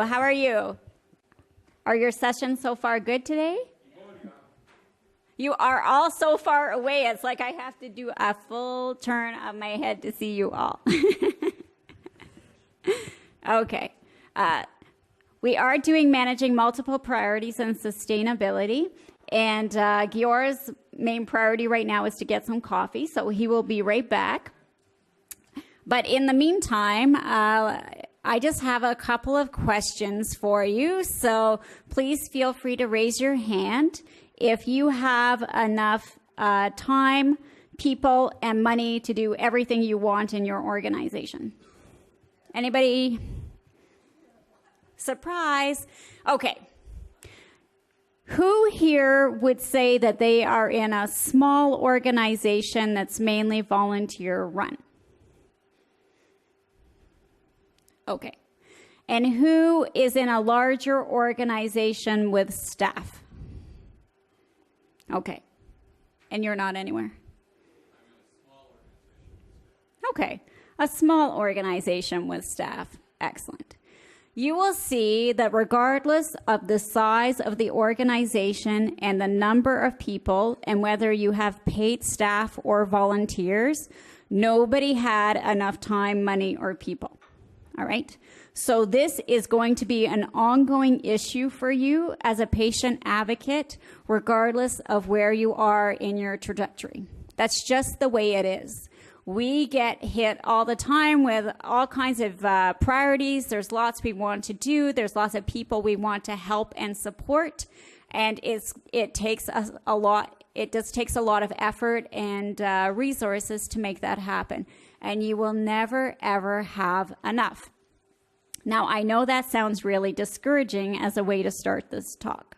How are you? Are your sessions so far good today? You are all so far away. It's like I have to do a full turn of my head to see you all. Okay. We are doing managing multiple priorities and sustainability. And Giora's main priority right now is to get some coffee, so he will be right back. But in the meantime, I just have a couple of questions for you. So please feel free to raise your hand if you have enough time, people, and money to do everything you want in your organization. Anybody? Surprise. Okay. Who here would say that they are in a small organization that's mainly volunteer run? Okay. And who is in a larger organization with staff? Okay. And you're not anywhere? Okay. A small organization with staff. Excellent. You will see that regardless of the size of the organization and the number of people and whether you have paid staff or volunteers, nobody had enough time, money, or people. All right? So this is going to be an ongoing issue for you as a patient advocate, regardless of where you are in your trajectory. That's just the way it is. We get hit all the time with all kinds of priorities. There's lots we want to do. There's lots of people we want to help and support. And it takes us a lot. It just takes a lot of effort and resources to make that happen. And you will never, ever have enough. Now, I know that sounds really discouraging as a way to start this talk.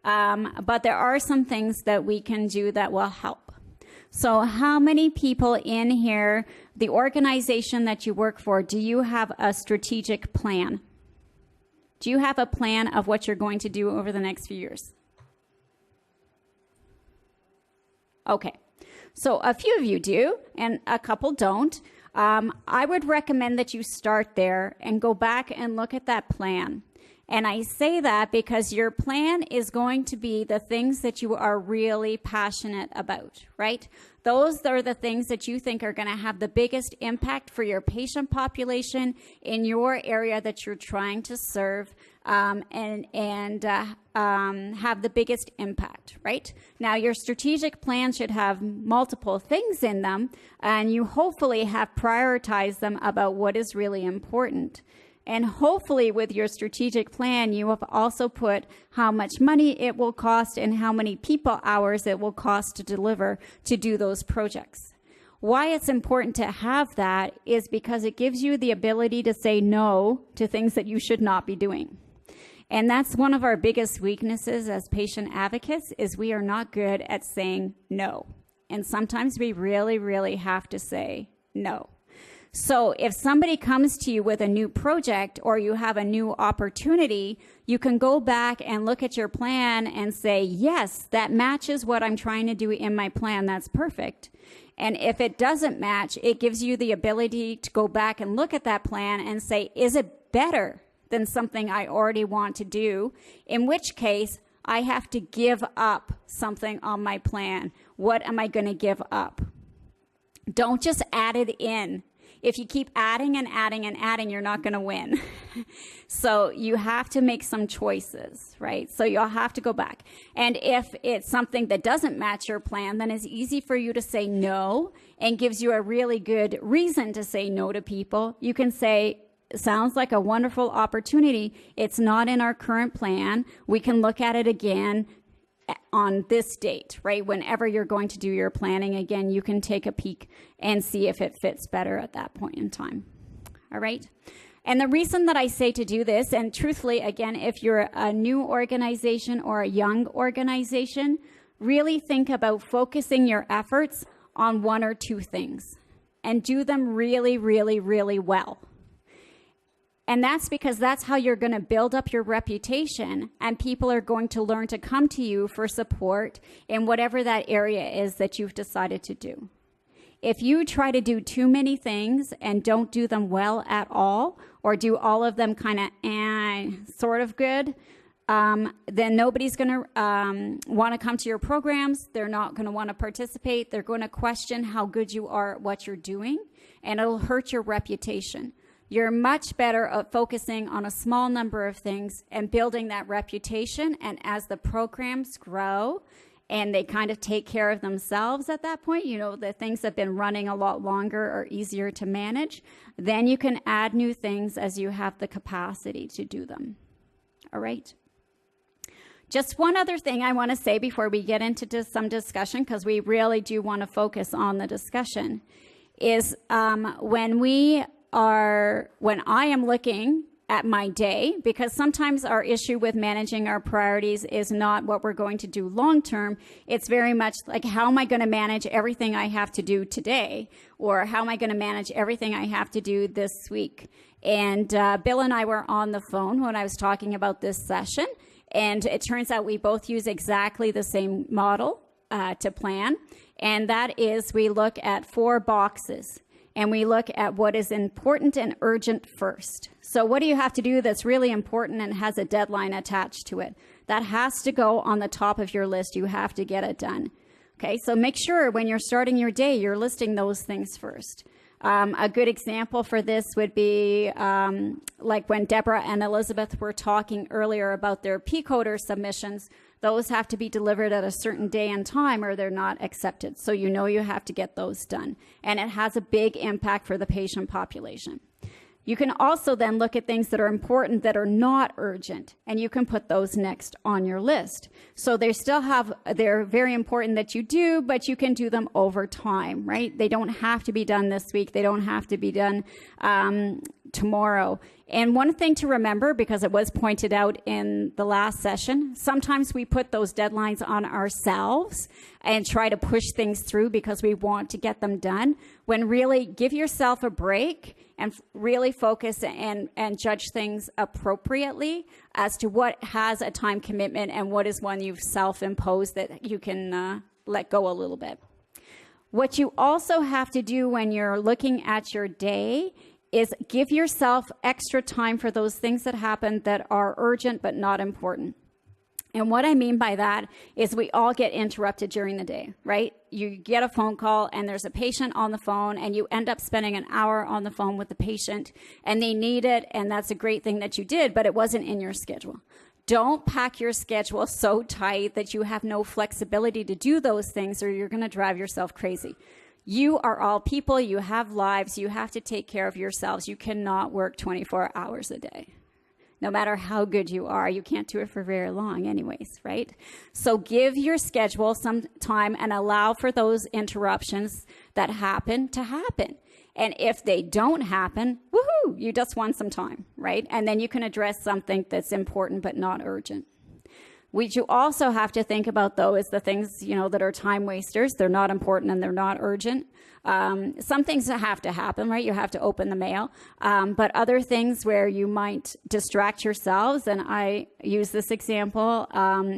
But there are some things that we can do that will help. So how many people in here, the organization that you work for, do you have a strategic plan? Do you have a plan of what you're going to do over the next few years? Okay. So a few of you do, and a couple don't. I would recommend that you start there and go back and look at that plan. And I say that because your plan is going to be the things that you are really passionate about, right? Those are the things that you think are going to have the biggest impact for your patient population in your area that you're trying to serve and have the biggest impact, right? Now, your strategic plan should have multiple things in them, and you hopefully have prioritized them about what is really important. And hopefully with your strategic plan, you have also put how much money it will cost and how many people hours it will cost to deliver to do those projects. Why it's important to have that is because it gives you the ability to say no to things that you should not be doing. And that's one of our biggest weaknesses as patient advocates is we are not good at saying no. And sometimes we really, really have to say no. So if somebody comes to you with a new project or you have a new opportunity, you can go back and look at your plan and say, yes, that matches what I'm trying to do in my plan. That's perfect. And if it doesn't match, it gives you the ability to go back and look at that plan and say, is it better than something I already want to do? In which case, I have to give up something on my plan. What am I going to give up? Don't just add it in. If you keep adding and adding and adding, you're not going to win. So you have to make some choices, right? So you'll have to go back. And if it's something that doesn't match your plan, then it's easy for you to say no and gives you a really good reason to say no to people. You can say, sounds like a wonderful opportunity. It's not in our current plan. We can look at it again on this date, right? Whenever you're going to do your planning again, you can take a peek and see if it fits better at that point in time. All right. And the reason that I say to do this, and truthfully, again, if you're a new organization or a young organization, really think about focusing your efforts on one or two things and do them really, really, really well. And that's because that's how you're going to build up your reputation, and people are going to learn to come to you for support in whatever that area is that you've decided to do. If you try to do too many things and don't do them well at all, or do all of them kind of sort of good, then nobody's going to want to come to your programs. They're not going to want to participate. They're going to question how good you are at what you're doing, and it'll hurt your reputation. You're much better at focusing on a small number of things and building that reputation. And as the programs grow and they kind of take care of themselves at that point, you know, the things that have been running a lot longer are easier to manage, then you can add new things as you have the capacity to do them. All right. Just one other thing I want to say before we get into some discussion, because we really do want to focus on the discussion, is when I am looking at my day, because sometimes our issue with managing our priorities is not what we're going to do long term. It's very much like, how am I going to manage everything I have to do today? Or how am I going to manage everything I have to do this week? And Bill and I were on the phone when I was talking about this session. And it turns out we both use exactly the same model to plan. And that is, we look at 4 boxes. And we look at what is important and urgent first. So what do you have to do that's really important and has a deadline attached to it? That has to go on the top of your list. You have to get it done. Okay, so make sure when you're starting your day, you're listing those things first. A good example for this would be like when Deborah and Elizabeth were talking earlier about their P-coder submissions. Those have to be delivered at a certain day and time or they're not accepted. So you know you have to get those done. And it has a big impact for the patient population. You can also then look at things that are important that are not urgent, and you can put those next on your list. So they're very important that you do, but you can do them over time, right? They don't have to be done this week. They don't have to be done tomorrow. And one thing to remember, because it was pointed out in the last session, sometimes we put those deadlines on ourselves and try to push things through because we want to get them done, when really give yourself a break and really focus and judge things appropriately as to what has a time commitment and what is one you've self-imposed that you can let go a little bit. What you also have to do when you're looking at your day is give yourself extra time for those things that happen that are urgent but not important. And what I mean by that is we all get interrupted during the day, right? You get a phone call and there's a patient on the phone and you end up spending an hour on the phone with the patient and they need it, and that's a great thing that you did, but it wasn't in your schedule. Don't pack your schedule so tight that you have no flexibility to do those things, or you're going to drive yourself crazy. You are all people. You have lives. You have to take care of yourselves. You cannot work 24 hours a day. No matter how good you are, you can't do it for very long anyways, right? So give your schedule some time and allow for those interruptions that happen to happen. And if they don't happen, woohoo, you just won some time, right? And then you can address something that's important but not urgent. What you also have to think about, though, is the things, that are time wasters. They're not important and they're not urgent. Some things have to happen, right? You have to open the mail. But other things where you might distract yourselves, and I use this example,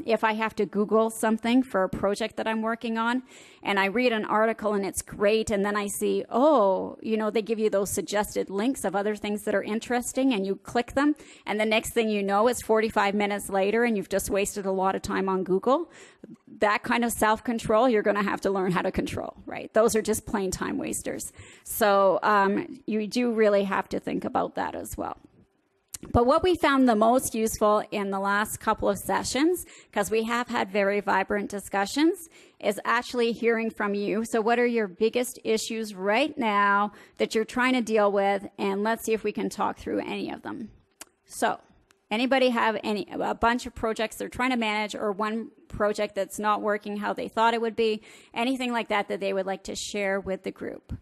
if I have to Google something for a project that I'm working on, and I read an article and it's great, and then I see, they give you those suggested links of other things that are interesting, and you click them, and the next thing you know, it's 45 minutes later, and you've just wasted a lot of time on Google. That kind of self-control, you're going to have to learn how to control, right? Those are just plain time wasters. So you do really have to think about that as well. But what we found the most useful in the last couple of sessions, because we have had very vibrant discussions, is actually hearing from you. So what are your biggest issues right now that you're trying to deal with? And let's see if we can talk through any of them. So anybody have a bunch of projects they're trying to manage, or one project that's not working how they thought it would be, anything like that they would like to share with the group?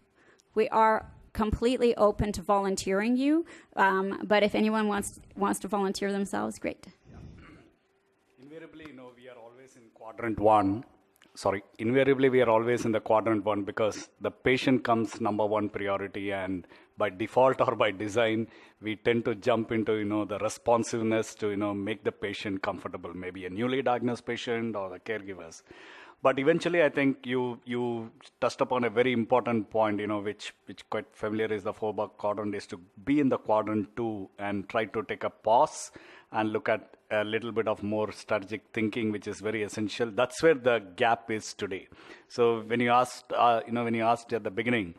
We are completely open to volunteering you, but if anyone wants to volunteer themselves, great. Yeah. Invariably, we are always in quadrant one. Invariably we are always in the quadrant one because the patient comes number one priority, and by default or by design, we tend to jump into, the responsiveness to, make the patient comfortable, maybe a newly diagnosed patient or the caregivers. But eventually, I think you touched upon a very important point, which quite familiar is the 4-bar quadrant, is to be in the quadrant 2 and try to take a pause and look at a little bit of more strategic thinking, which is very essential. That's where the gap is today. So when you asked, when you asked at the beginning,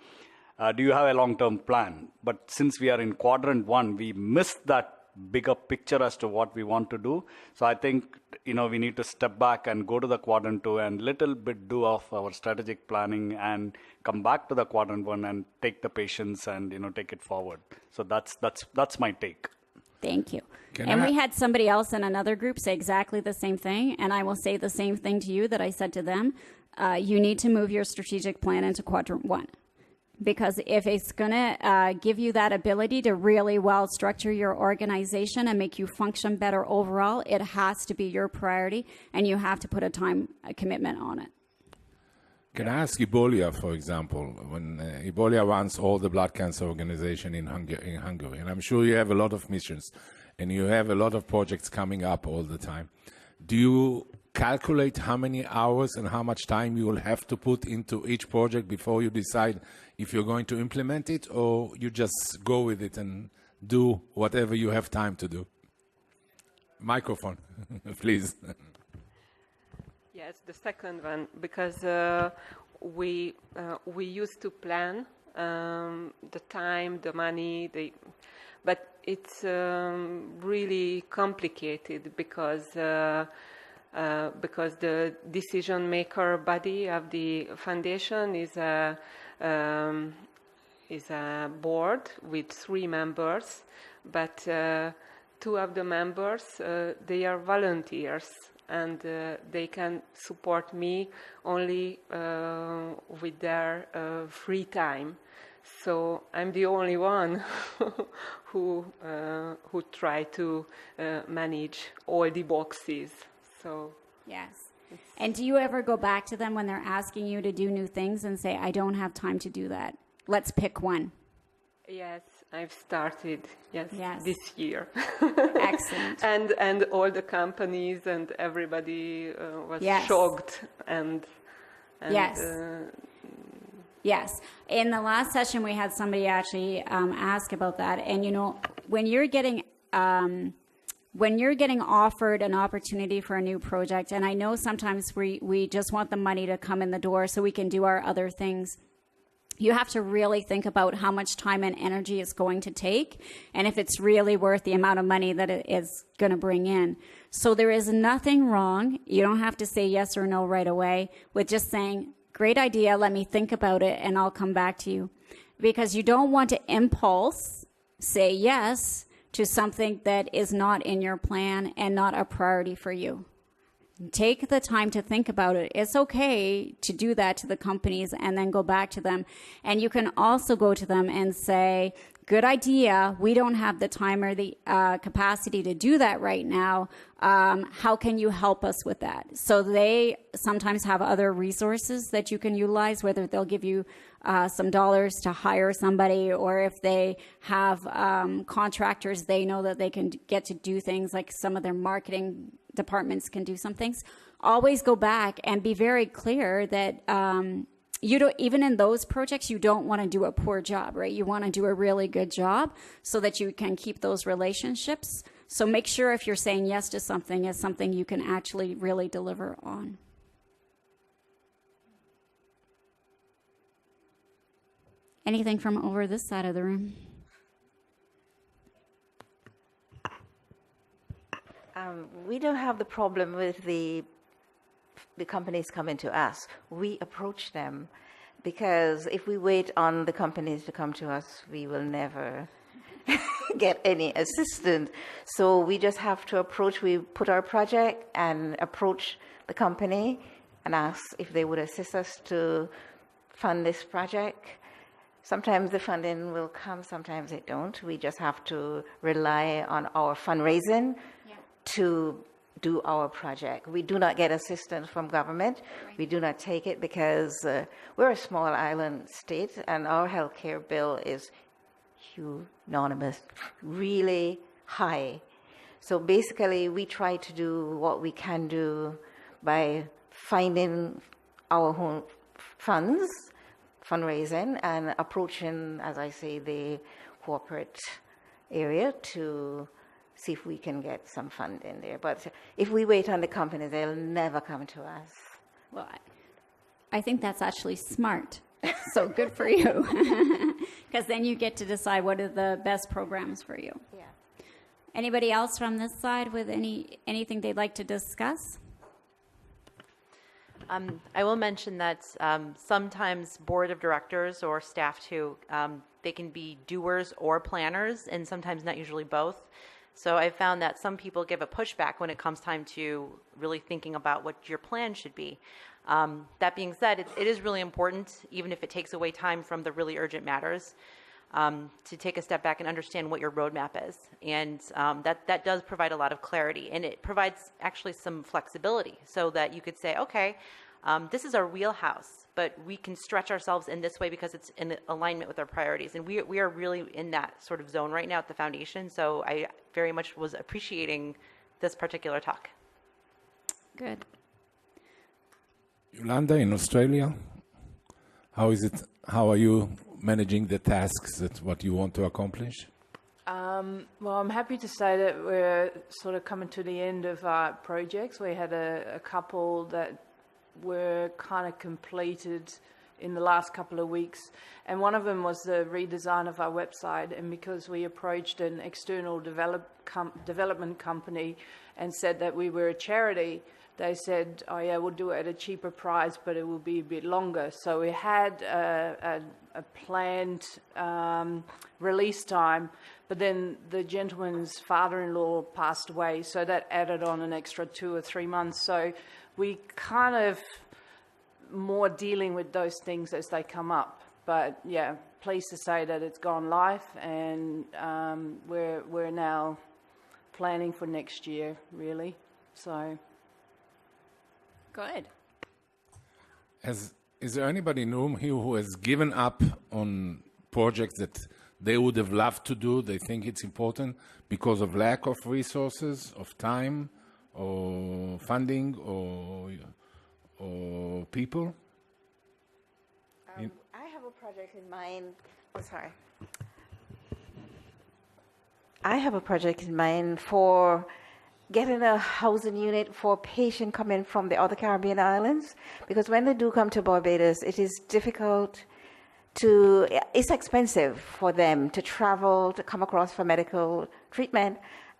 do you have a long-term plan? But since we are in quadrant 1, we missed that bigger picture as to what we want to do. So I think, we need to step back and go to the quadrant 2 and little bit do of our strategic planning and come back to the quadrant 1 and take the patients and, take it forward. So that's my take. Thank you. We had somebody else in another group say exactly the same thing. And I will say the same thing to you that I said to them. You need to move your strategic plan into quadrant 1. Because if it's going to give you that ability to really well structure your organization and make you function better overall, it has to be your priority, and you have to put a commitment on it. Can I ask Ebola, for example, when Ebola runs all the blood cancer organization in Hungary, and I'm sure you have a lot of missions, and you have a lot of projects coming up all the time. Do you calculate how many hours and how much time you will have to put into each project before you decide if you're going to implement it, or you just go with it and do whatever you have time to do? Microphone, please. Yes, the second one, because we used to plan the time, the money, but it's really complicated because the decision maker body of the foundation is a board with 3 members, but 2 of the members they are volunteers, and they can support me only with their free time. So I'm the only one who try to manage all the boxes. So yes. And do you ever go back to them when they're asking you to do new things and say, I don't have time to do that? Let's pick one. Yes, I've started, yes. This year. Excellent. And all the companies and everybody was shocked. And yes. Yes. In the last session, we had somebody actually ask about that. And, when you're getting offered an opportunity for a new project, and I know sometimes we just want the money to come in the door so we can do our other things, you have to really think about how much time and energy it's going to take, and if it's really worth the amount of money that it is going to bring in. So there is nothing wrong. You don't have to say yes or no right away with just saying, great idea, let me think about it, and I'll come back to you. Because you don't want to impulse say yes to something that is not in your plan and not a priority for you. Take the time to think about it. It's okay to do that to the companies and then go back to them. And you can also go to them and say, good idea. We don't have the time or the capacity to do that right now. How can you help us with that? So they sometimes have other resources that you can utilize, whether they'll give you some dollars to hire somebody, or if they have contractors, they know that they can get to do things like some of their marketing departments can do some things. Always go back and be very clear that you don't, even in those projects, you don't want to do a poor job, right? You want to do a really good job so that you can keep those relationships. So make sure if you're saying yes to something, it's something you can actually really deliver on. Anything from over this side of the room? We don't have the problem with the companies coming to us. We approach them, because if we wait on the companies to come to us, we will never get any assistance. So we just have to approach, we put our project and approach the company and ask if they would assist us to fund this project. Sometimes the funding will come, sometimes it don't. We just have to rely on our fundraising to do our project. We do not get assistance from government. We do not take it because we're a small island state and our healthcare bill is unanimous, really high. So basically we try to do what we can do by finding our own funds, fundraising, and approaching, as I say, the corporate area to see if we can get some funding there. But if we wait on the companies, they'll never come to us. Well, I think that's actually smart. So good for you. Because then you get to decide what are the best programs for you. Yeah. Anybody else from this side with anything they'd like to discuss? I will mention that sometimes board of directors or staff too, they can be doers or planners, and sometimes not usually both. So I found that some people give a pushback when it comes time to really thinking about what your plan should be. That being said, it is really important, even if it takes away time from the really urgent matters, to take a step back and understand what your roadmap is. And that does provide a lot of clarity, and it provides actually some flexibility so that you could say, okay, this is our wheelhouse, but we can stretch ourselves in this way because it's in alignment with our priorities. And we are really in that sort of zone right now at the foundation. So I very much was appreciating this particular talk. Good. Yolanda, in Australia, how is it? How are you managing the tasks that what you want to accomplish? Well, I'm happy to say that we're sort of coming to the end of our projects. We had a couple that were kind of completed in the last couple of weeks, and one of them was the redesign of our website. And because we approached an external development company and said that we were a charity, they said, oh yeah, we'll do it at a cheaper price, but it will be a bit longer. So we had a planned release time, but then the gentleman's father-in-law passed away, so that added on an extra 2 or 3 months. So we kind of more dealing with those things as they come up. But yeah, pleased to say that it's gone live, and we're now planning for next year, really. So Good. Is there anybody in the room here who has given up on projects that they would have loved to do? They think it's important because of lack of resources, of time, or funding, or people? I have a project in mind. Oh, sorry. I have a project in mind for getting a housing unit for patients coming from the other Caribbean islands, because when they do come to Barbados, it is difficult it's expensive for them to travel, to come across for medical treatment,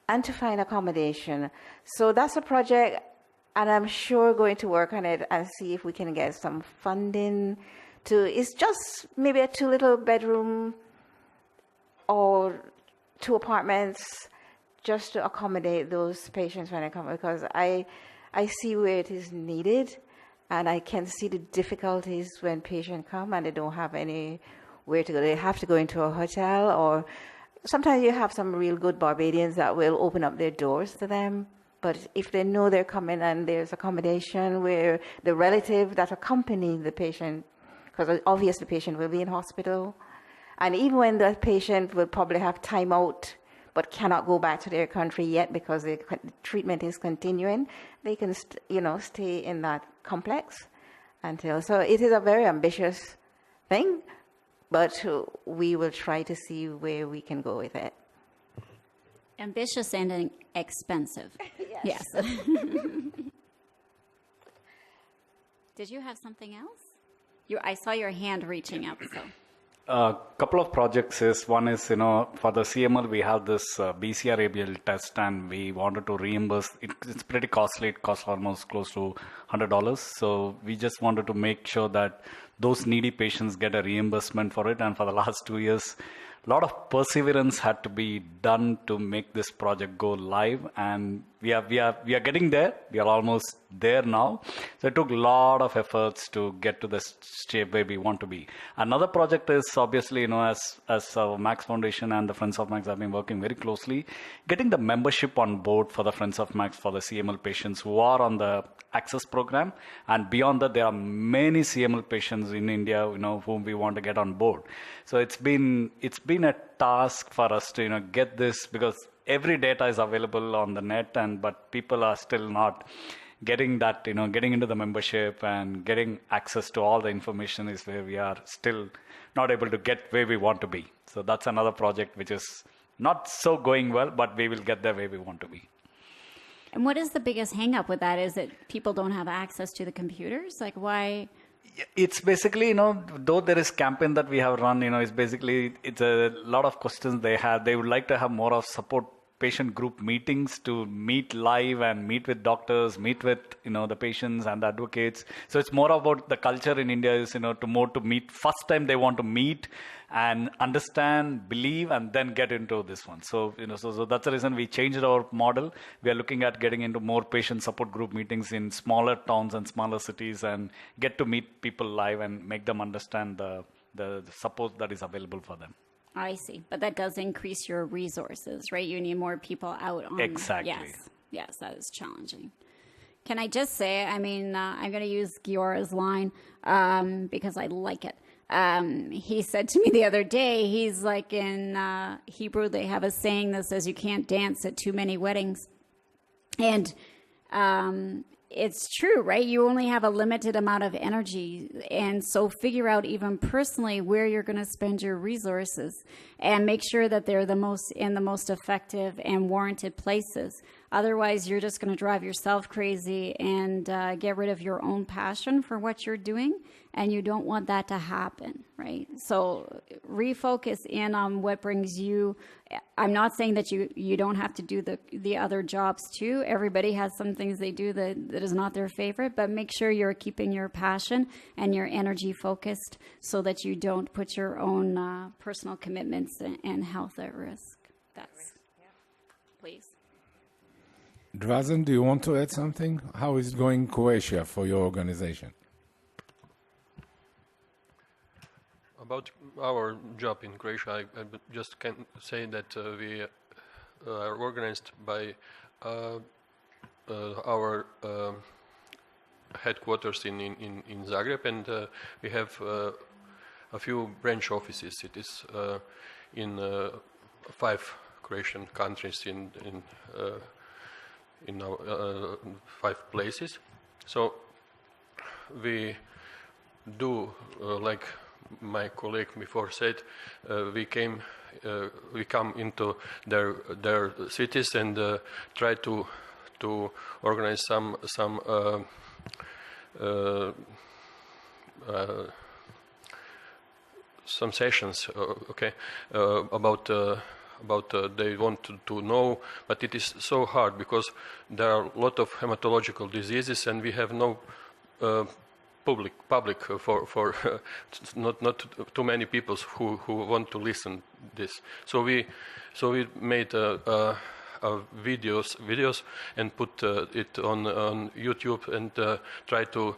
and to find accommodation. So that's a project, and I'm sure going to work on it and see if we can get some funding it's just maybe a 2 little bedroom or 2 apartments, just to accommodate those patients when they come, because I see where it is needed, and I can see the difficulties when patients come and they don't have anywhere to go. They have to go into a hotel, or sometimes you have some real good Barbadians that will open up their doors to them. But if they know they're coming and there's accommodation where the relative that accompanies the patient, because obviously the patient will be in hospital, and even when the patient will probably have time out but cannot go back to their country yet because the treatment is continuing, they can, stay in that complex until. So it is a very ambitious thing, but we will try to see where we can go with it. Ambitious and expensive. Yes. Did you have something else? I saw your hand reaching up, so. A couple of projects is, one is, for the CML, we have this BCR-ABL test, and we wanted to reimburse. It's pretty costly. It costs almost close to $100. So we just wanted to make sure that those needy patients get a reimbursement for it. And for the last 2 years, a lot of perseverance had to be done to make this project go live, and we are getting there. We are almost there now. So it took a lot of efforts to get to the shape where we want to be. Another project is obviously, as Max Foundation and the Friends of Max have been working very closely, getting the membership on board for the Friends of Max for the CML patients who are on the access program, and beyond that there are many CML patients in India whom we want to get on board. So it's been a task for us to get this, because every data is available on the net, but people are still not getting that, getting into the membership and getting access to all the information is where we are still not able to get where we want to be. So that's another project which is not so going well, but we will get there where we want to be. And what is the biggest hang up with that? Is it people don't have access to the computers? Like why? It's basically, though there is campaign that we have run, it's basically, it's a lot of questions they have. They would like to have more of support patient group meetings to meet live and meet with doctors, meet with, the patients and the advocates. So it's more about the culture in India is, to meet. First time they want to meet and understand, believe, and then get into this one. So, so that's the reason we changed our model. We are looking at getting into more patient support group meetings in smaller towns and smaller cities and get to meet people live and make them understand the support that is available for them. I see. But that does increase your resources, right? You need more people out on... Exactly. Yes, that is challenging. Can I just say, I'm going to use Giora's line because I like it. He said to me the other day, he's like in Hebrew, they have a saying that says you can't dance at too many weddings. And it's true, right? You only have a limited amount of energy. And so figure out even personally where you're going to spend your resources and make sure that they're in the most effective and warranted places. Otherwise, you're just going to drive yourself crazy and get rid of your own passion for what you're doing. And you don't want that to happen, right? So refocus in on what brings you. I'm not saying that you don't have to do the other jobs too. Everybody has some things they do that is not their favorite, but make sure you're keeping your passion and your energy focused so that you don't put your own personal commitments and health at risk. Please. Drazen, do you want to add something? How is it going in Croatia for your organization? About our job in Croatia, I just can say that we are organized by our headquarters in Zagreb, and we have a few branch offices. It is in 5 Croatian countries in our 5 places. So we do like my colleague before said, we come into their cities and try to organize some sessions, about they want to know, but it is so hard because there are a lot of hematological diseases and we have no public for not too many people who want to listen this. So we made videos and put it on YouTube and try to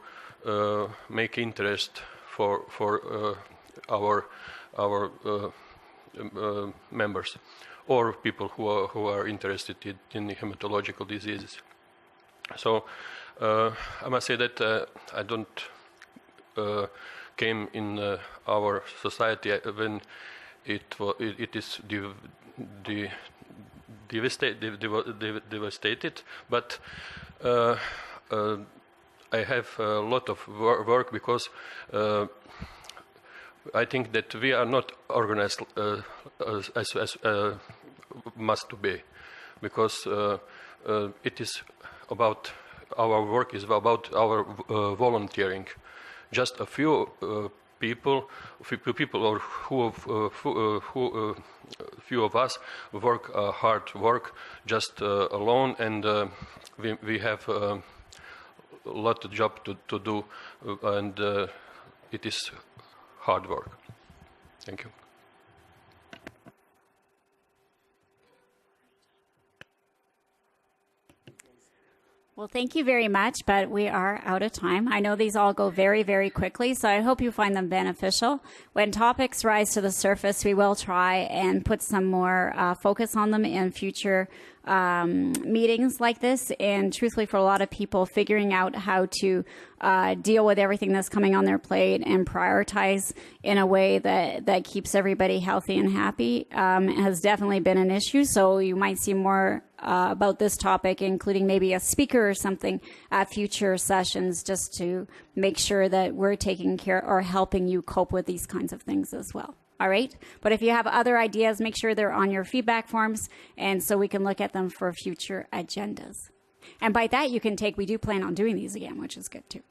make interest for our members or people who are interested in hematological diseases. So I must say that I don't came in our society when it is devastated, but I have a lot of work because I think that we are not organized as must to be, because it is about our work is about our volunteering. Just a few people or few of us work hard work just alone, and we have a lot of job to do, and it is hard work. Thank you. Well, thank you very much, but we are out of time. I know these all go very, very quickly, so I hope you find them beneficial. When topics rise to the surface, we will try and put some more focus on them in future meetings like this. And truthfully, for a lot of people, figuring out how to deal with everything that's coming on their plate and prioritize in a way that keeps everybody healthy and happy has definitely been an issue. So you might see more about this topic, including maybe a speaker or something at future sessions, just to make sure that we're taking care or helping you cope with these kinds of things as well. All right. But if you have other ideas, make sure they're on your feedback forms, and so we can look at them for future agendas. And by that, you can take, we do plan on doing these again, which is good too.